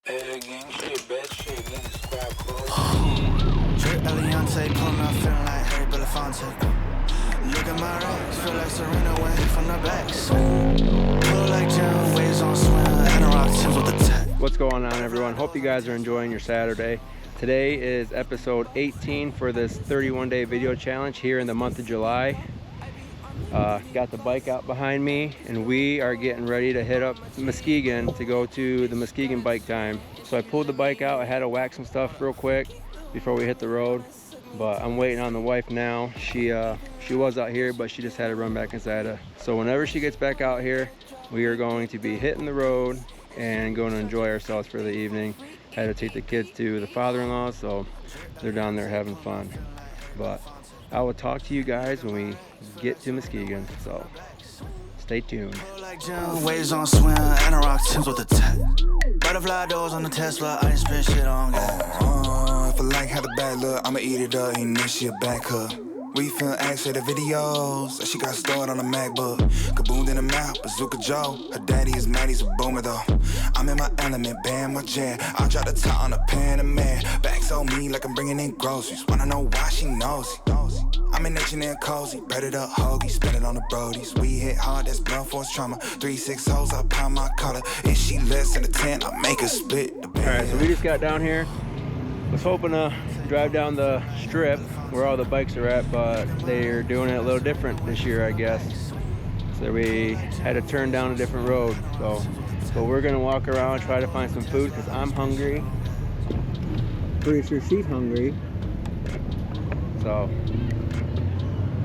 Gang shit, bad shit, getting squad close. Drip Eliante, pulling up, feeling like Harry Belafonte. Look at my racks, feel like Serena when hit from the back. Swing, pull like Jim, waves on swim, and a rock Tim's with the tech. What's going on, everyone? Hope you guys are enjoying your Saturday. Today is episode 18 for this 31-day video challenge here in the month of July. Got the bike out behind me, and we are getting ready to hit up Muskegon to go to the Muskegon bike time. So I pulled the bike out. I had to whack some stuff real quick before we hit the road, but I'm waiting on the wife now. She was out here, but she just had to run back inside. So whenever she gets back out here, we are going to be hitting the road and going to enjoy ourselves for the evening. Had to take the kids to the father-in-law, so they're down there having fun. But I will talk to you guys when we get to Muskegon, so stay tuned. Waves on swim, and a rock Tim's with the tech. Butterfly doors on the Tesla, I ain't spend shit on gas. If I like how the bad look, I'ma eat it up, ain't this shit back hook. We film acts for the videos that she got stored on a MacBook. Kaboom in the mouth, Bazooka Joe. Her daddy is mad, he's a boomer though. I'm in my element, band my jam. I drop the top on a Panamera. Bags on me like I'm bringing in groceries. Wanna know why she knows it. I'm in itching and cozy, breaded up hoagie, spend it on the brodies. We hit hard, that's blunt force trauma. 3-6 hoes, I pound my collar. If she less than a 10, I make her split the band. Alright, so we just got down here. Was hoping to drive down the strip where all the bikes are at, but they're doing it a little different this year, I guess. So we had to turn down a different road. So we're gonna walk around, try to find some food because I'm hungry. Pretty sure she's hungry. So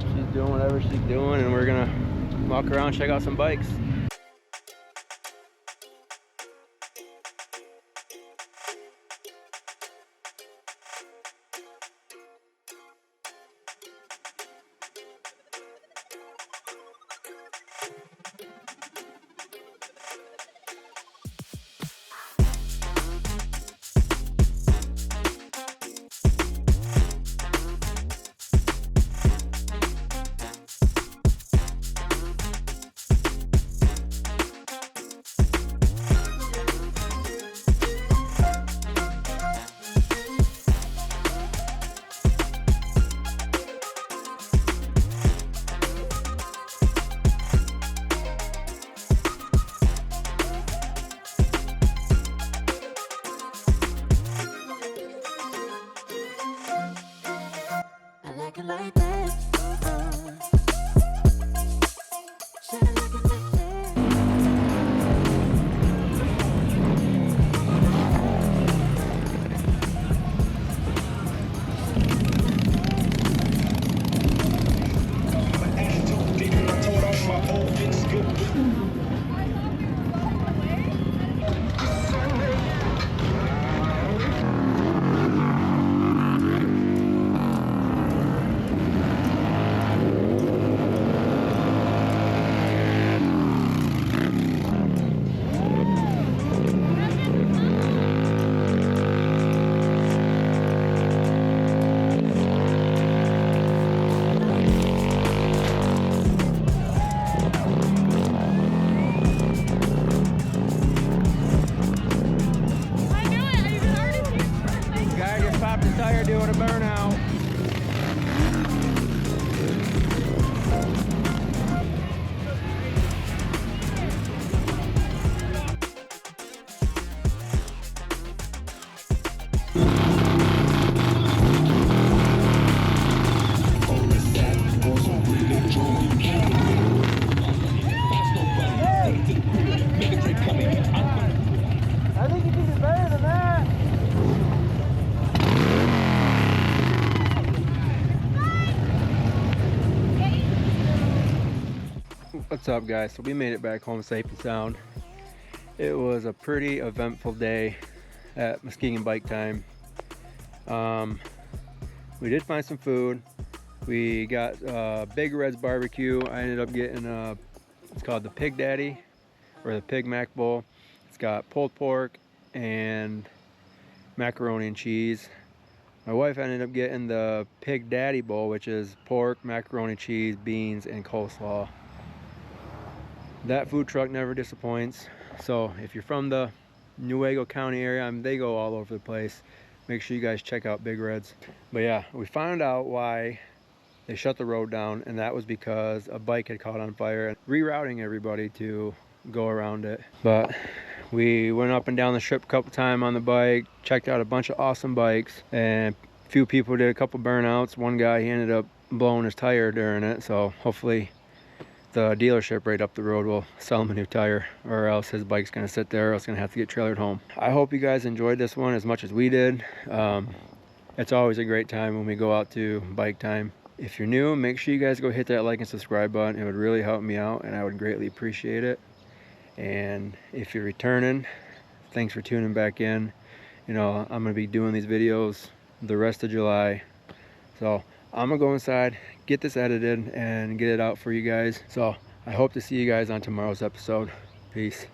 she's doing whatever she's doing, and we're gonna walk around, check out some bikes. Like that. Should I like it like that? Tire doing a burnout. I think you can do better than that. What's up, guys? So we made it back home safe and sound. It was a pretty eventful day at Muskegon bike time. We did find some food. We got Big Red's barbecue. I ended up getting it's called the Pig Daddy or the Pig Mac Bowl. It's got pulled pork and macaroni and cheese. My wife ended up getting the Pig Daddy Bowl, which is pork, macaroni, cheese, beans, and coleslaw. That food truck never disappoints. So if you're from the Nuevo County area. I mean, they go all over the place. Make sure you guys check out Big Reds. But yeah, we found out why they shut the road down, and that was because a bike had caught on fire and rerouting everybody to go around it. But we went up and down the strip a couple times on the bike, checked out a bunch of awesome bikes, and a few people did a couple burnouts. One guy, he ended up blowing his tire during it, so hopefully the dealership right up the road will sell him a new tire, or else his bike's gonna sit there, or else gonna have to get trailered home. I hope you guys enjoyed this one as much as we did. It's always a great time when we go out to bike time. If you're new, make sure you guys go hit that like and subscribe button. It would really help me out, and I would greatly appreciate it. And if you're returning, thanks for tuning back in. You know, I'm gonna be doing these videos the rest of July, so I'm gonna go inside, get this edited, and get it out for you guys. So I hope to see you guys on tomorrow's episode. Peace.